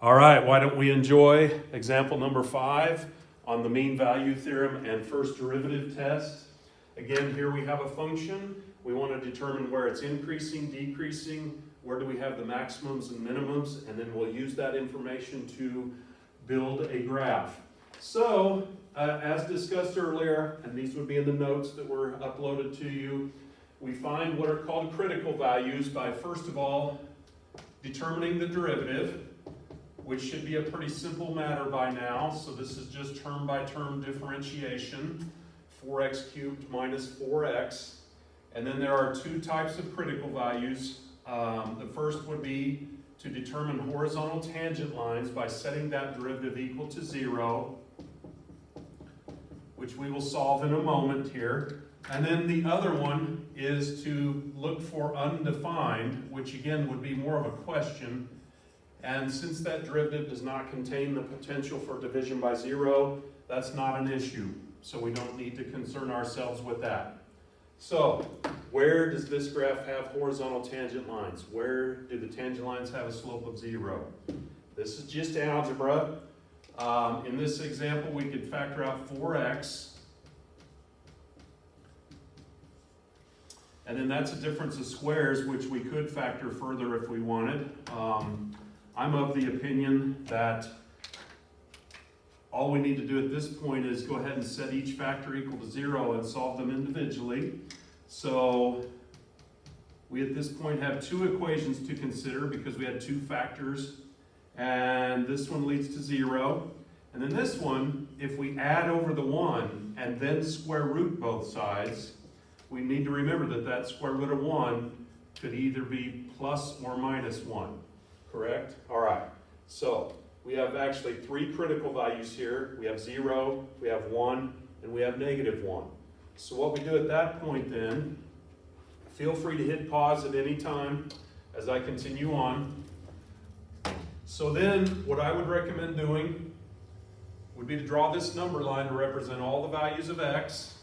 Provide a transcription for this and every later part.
All right, why don't we enjoy example number 5 on the mean value theorem and first derivative test. Again, here we have a function. We want to determine where it's increasing, decreasing, where do we have the maximums and minimums, and then we'll use that information to build a graph. So, as discussed earlier, and these would be in the notes that were uploaded to you, we find what are called critical values by, first of all, determining the derivative, which should be a pretty simple matter by now. So this is just term by term differentiation, 4x cubed minus 4x. And then there are two types of critical values. The first would be to determine horizontal tangent lines by setting that derivative equal to 0, which we will solve in a moment here. And then the other one is to look for undefined, which again would be more of a question. And since that derivative does not contain the potential for division by 0, that's not an issue. So we don't need to concern ourselves with that. So, where does this graph have horizontal tangent lines? Where do the tangent lines have a slope of 0? This is just algebra. In this example, we could factor out 4x. And then that's a difference of squares, which we could factor further if we wanted. I'm of the opinion that all we need to do at this point is go ahead and set each factor equal to 0 and solve them individually. So we at this point have two equations to consider because we had two factors, and this one leads to 0. And then this one, if we add over the 1 and then square root both sides, we need to remember that that square root of 1 could either be plus or minus 1. Correct? All right. So we have actually three critical values here. We have 0, we have 1, and we have -1. So what we do at that point then, feel free to hit pause at any time as I continue on. So then what I would recommend doing would be to draw this number line to represent all the values of x.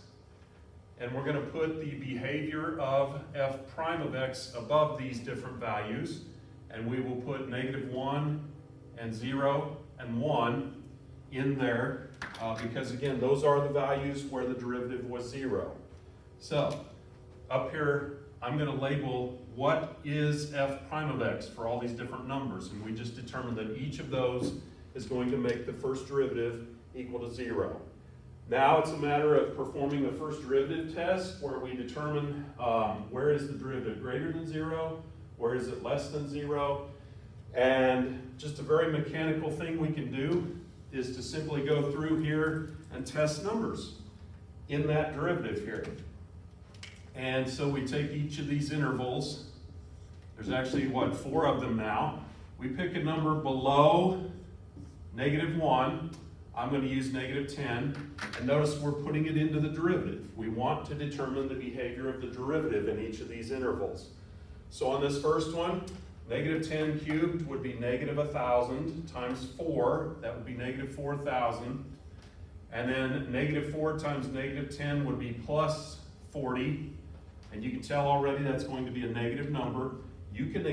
And we're going to put the behavior of f prime of x above these different values. And we will put -1 and 0 and 1 in there because, again, those are the values where the derivative was 0. So up here, I'm going to label what is f prime of x for all these different numbers. And we just determined that each of those is going to make the first derivative equal to 0. Now it's a matter of performing the first derivative test where we determine where is the derivative greater than 0, where is it less than 0? And just a very mechanical thing we can do is to simply go through here and test numbers in that derivative here. And so we take each of these intervals. There's actually, 4 of them now. We pick a number below -1. I'm going to use -10. And notice we're putting it into the derivative. We want to determine the behavior of the derivative in each of these intervals. So on this first one, -10 cubed would be -1,000 times 4. That would be -4,000. And then -4 times -10 would be plus 40. And you can tell already that's going to be a negative number. You can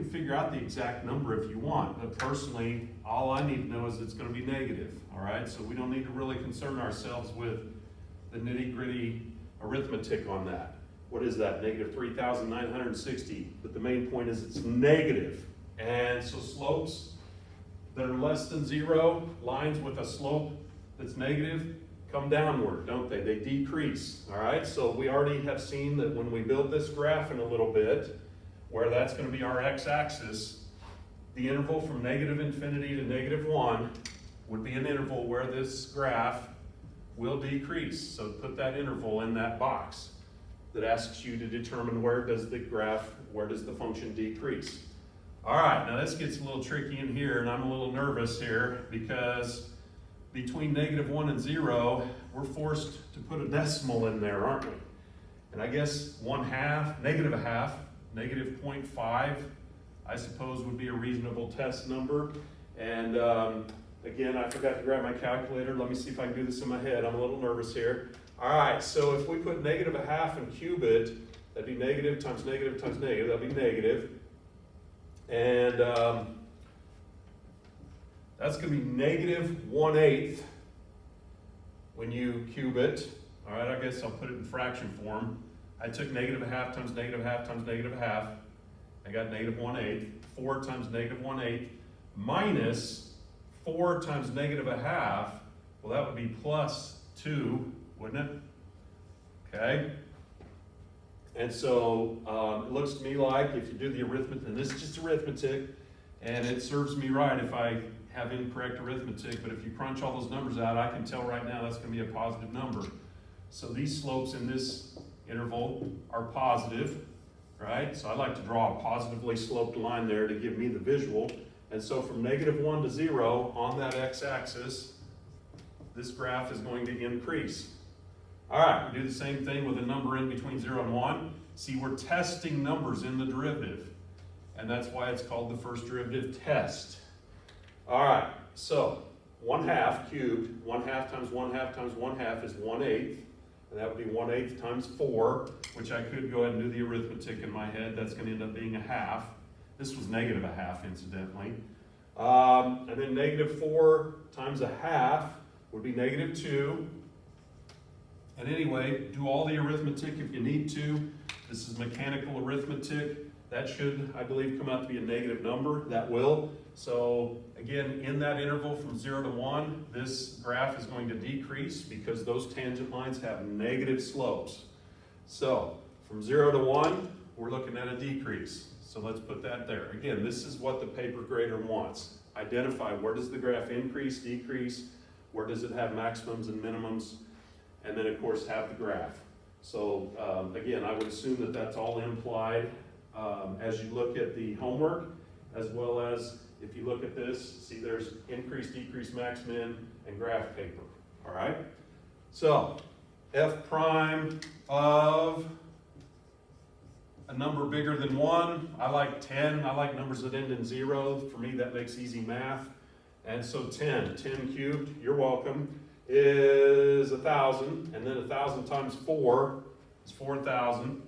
figure out the exact number if you want. But personally, all I need to know is it's going to be negative. All right? So we don't need to really concern ourselves with the nitty-gritty arithmetic on that. What is that? -3,960. But the main point is it's negative. And so slopes that are less than 0, lines with a slope that's negative, come downward, don't they? They decrease. All right? So we already have seen that when we build this graph in a little bit, where that's going to be our x-axis, the interval from -infinity to -1 would be an interval where this graph will decrease. So put that interval in that box that asks you to determine where does the function decrease. All right, now this gets a little tricky in here, and I'm a little nervous here because between -1 and 0, we're forced to put a decimal in there, aren't we? And I guess -0.5, -0.5, I suppose would be a reasonable test number. And again, I forgot to grab my calculator. Let me see if I can do this in my head. I'm a little nervous here. All right, so if we put -0.5 and cube it, that'd be negative times negative times negative. That'd be negative. And that's going to be negative 1/8 when you cube it. All right, I guess I'll put it in fraction form. I took negative 1/2 times negative 1/2 times negative 1/2. I got negative 1/8. 4 times negative 1/8 minus 4 times negative 1/2. Well, that would be plus 2, wouldn't it? Okay. And so it looks to me like if you do the arithmetic, and this is just arithmetic, and it serves me right if I have incorrect arithmetic, but if you crunch all those numbers out, I can tell right now that's going to be a positive number. So these slopes in this interval are positive, right? So I like to draw a positively sloped line there to give me the visual. And so from negative 1 to 0 on that x-axis, this graph is going to increase. All right, we do the same thing with a number in between 0 and 1. See, we're testing numbers in the derivative, and that's why it's called the first derivative test. All right, so 1/2 cubed, 1/2 times 1/2 times 1/2 is 1/8, and that would be 1/8 times 4, which I could go ahead and do the arithmetic in my head. That's going to end up being 1/2. This was negative 1/2, incidentally. And then negative 4 times 1/2 would be negative 2. And anyway, do all the arithmetic if you need to. This is mechanical arithmetic. That should, I believe, come out to be a negative number. That will. So again, in that interval from 0 to 1, this graph is going to decrease because those tangent lines have negative slopes. So from 0 to 1, we're looking at a decrease. So let's put that there. Again, this is what the paper grader wants. Identify where does the graph increase, decrease, where does it have maximums and minimums, and then of course have the graph. So again, I would assume that that's all implied as you look at the homework, as well as if you look at this, see there's increase, decrease, max, min, and graph paper, all right? So f prime of a number bigger than 1, I like 10, I like numbers that end in 0. For me, that makes easy math. And so 10 cubed, you're welcome, is 1,000, and then 1,000 times 4 is 4,000.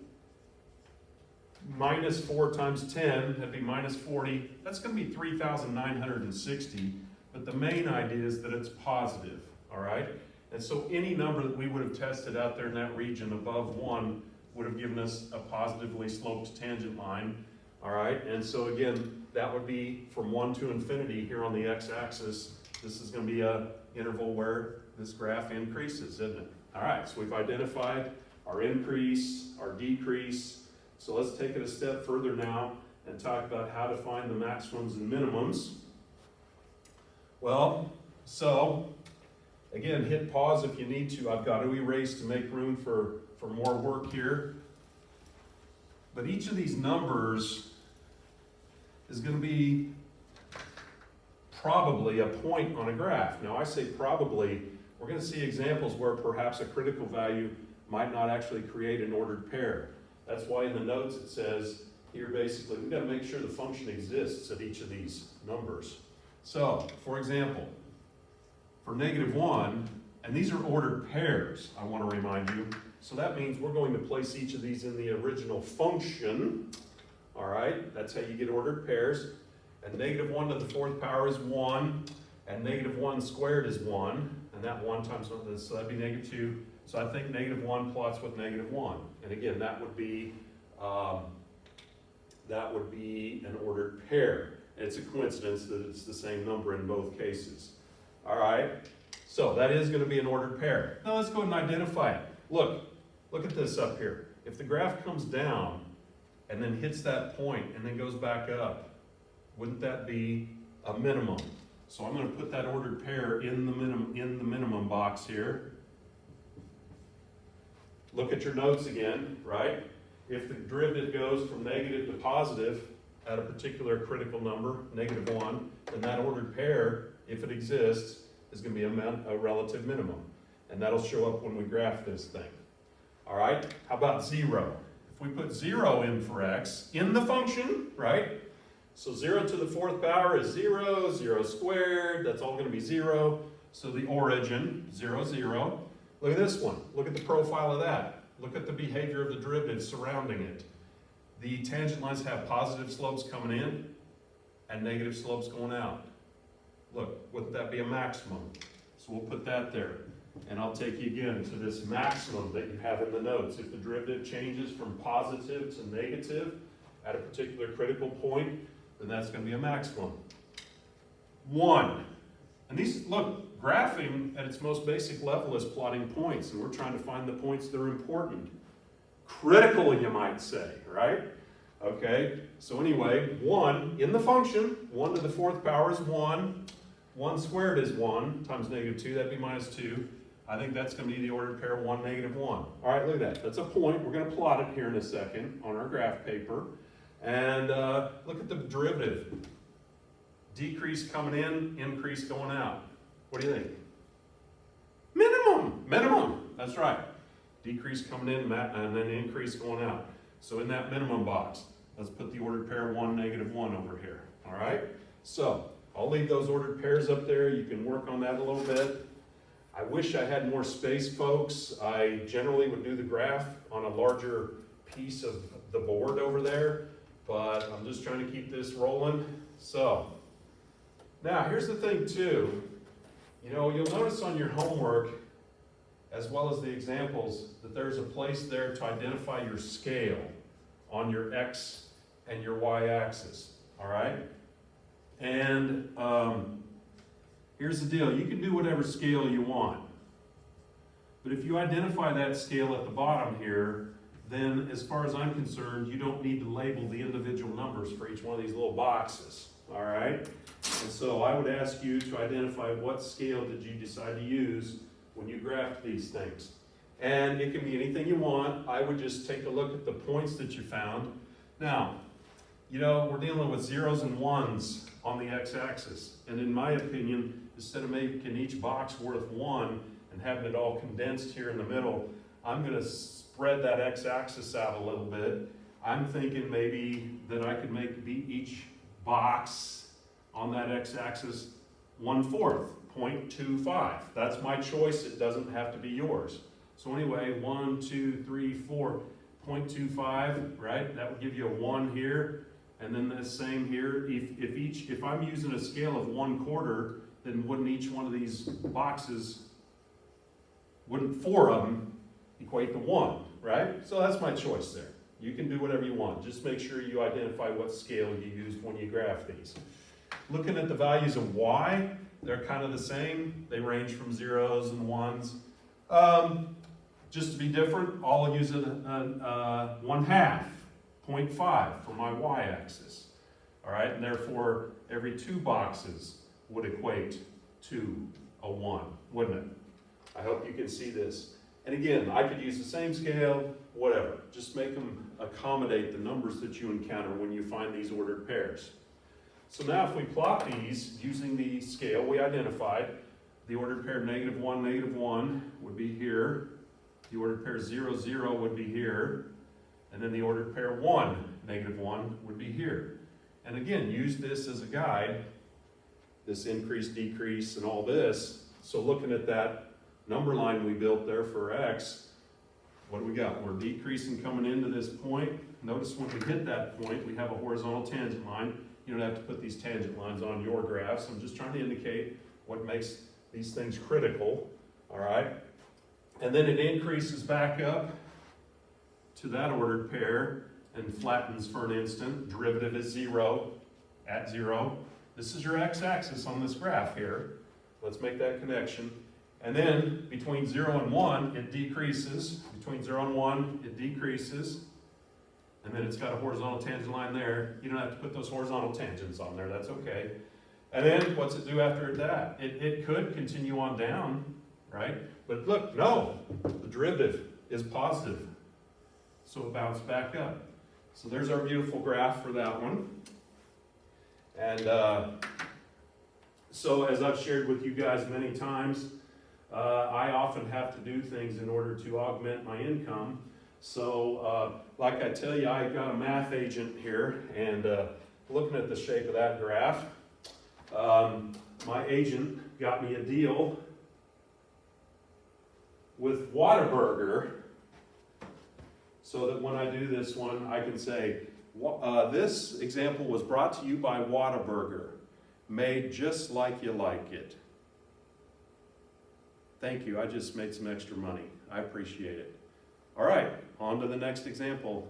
Minus 4 times 10, that'd be minus 40. That's going to be 3,960, but the main idea is that it's positive, all right? And so any number that we would have tested out there in that region above 1 would have given us a positively sloped tangent line, all right? And so again, that would be from 1 to infinity here on the x-axis. This is going to be an interval where this graph increases, isn't it? All right, so we've identified our increase, our decrease. So let's take it a step further now and talk about how to find the maximums and minimums. Well, so again, hit pause if you need to. I've got to erase to make room for more work here. But each of these numbers is going to be probably a point on a graph. Now I say probably, we're going to see examples where perhaps a critical value might not actually create an ordered pair. That's why in the notes it says here basically we've got to make sure the function exists at each of these numbers. So, for example, for -1, and these are ordered pairs, I want to remind you. So that means we're going to place each of these in the original function. All right, that's how you get ordered pairs. And -1 to the 4th power is 1, and -1 squared is 1, and that 1 times 1, so that'd be -2. So I think -1 plots with -1. And again, that would be an ordered pair. It's a coincidence that it's the same number in both cases. All right, so that is going to be an ordered pair. Now let's go ahead and identify it. Look at this up here. If the graph comes down and then hits that point and then goes back up, wouldn't that be a minimum? So I'm going to put that ordered pair in the minimum box here. Look at your notes again, right? If the derivative goes from negative to positive at a particular critical number, -1, then that ordered pair, if it exists, is going to be a relative minimum. And that'll show up when we graph this thing. All right, how about 0? If we put 0 in for x in the function, right? So 0 to the 4th power is 0, 0 squared, that's all going to be 0. So the origin, 0, 0. Look at this one. Look at the profile of that. Look at the behavior of the derivative surrounding it. The tangent lines have positive slopes coming in and negative slopes going out. look, wouldn't that be a maximum? So we'll put that there. And I'll take you again to this maximum that you have in the notes. If the derivative changes from positive to negative at a particular critical point, then that's going to be a maximum. 1. And these, look, graphing at its most basic level is plotting points, and we're trying to find the points that are important. Critical, you might say, right? Okay, so anyway, 1 in the function, 1 to the 4th power is 1. 1 squared is 1 times negative 2, that'd be minus 2. I think that's going to be the ordered pair 1, negative 1. All right, look at that. That's a point. We're going to plot it here in a second on our graph paper. And look at the derivative. Decrease coming in, increase going out. What do you think? Minimum. Minimum. That's right. Decrease coming in and then increase going out. So in that minimum box, let's put the ordered pair 1, negative 1 over here. All right? So I'll leave those ordered pairs up there. You can work on that a little bit. I wish I had more space, folks. I generally would do the graph on a larger piece of the board over there, but I'm just trying to keep this rolling. So, now here's the thing too. You know, you'll notice on your homework, as well as the examples, that there's a place there to identify your scale on your X and your Y axis, all right? And here's the deal, you can do whatever scale you want. But if you identify that scale at the bottom here, then as far as I'm concerned, you don't need to label the individual numbers for each one of these little boxes, all right? And so I would ask you to identify what scale did you decide to use when you graphed these things. And it can be anything you want. I would just take a look at the points that you found. Now, you know, we're dealing with zeros and ones on the x-axis. And in my opinion, instead of making each box worth 1 and having it all condensed here in the middle, I'm going to spread that x-axis out a little bit. I'm thinking maybe that I could make each box on that x-axis 1/4, 0.25. That's my choice. It doesn't have to be yours. So anyway, 1, 2, 3, 4, 0.25, right? That would give you a 1 here. And then the same here. If I'm using a scale of 1/4, then wouldn't each one of these boxes, wouldn't 4 of them equate to 1, right? So that's my choice there. You can do whatever you want. Just make sure you identify what scale you used when you graph these. Looking at the values of y, they're kind of the same. They range from zeros and ones. Just to be different, I'll use a 1/2, 0.5 for my y-axis. All right, and therefore every 2 boxes would equate to a 1, wouldn't it? I hope you can see this. And again, I could use the same scale, whatever. Just make them accommodate the numbers that you encounter when you find these ordered pairs. So now if we plot these using the scale we identified, the ordered pair -1, -1 would be here. The ordered pair 0, 0 would be here. And then the ordered pair 1, -1 would be here. And again, use this as a guide, this increase, decrease, and all this. So looking at that number line we built there for x, what do we got? We're decreasing coming into this point. Notice when we hit that point, we have a horizontal tangent line. You don't have to put these tangent lines on your graphs. I'm just trying to indicate what makes these things critical, all right? And then it increases back up to that ordered pair and flattens for an instant. Derivative is 0 at 0. This is your x-axis on this graph here. Let's make that connection. And then between 0 and 1, it decreases. Between 0 and 1, it decreases. And then it's got a horizontal tangent line there. You don't have to put those horizontal tangents on there. That's okay. And then what's it do after that? It could continue on down, right? But look, no. The derivative is positive. So it bounced back up. So there's our beautiful graph for that one. And so as I've shared with you guys many times, I often have to do things in order to augment my income. So like I tell you, I got a math agent here, and looking at the shape of that graph, my agent got me a deal with Whataburger, so that when I do this one, I can say, this example was brought to you by Whataburger. made just like you like it. Thank you, I just made some extra money. I appreciate it. All right, on to the next example.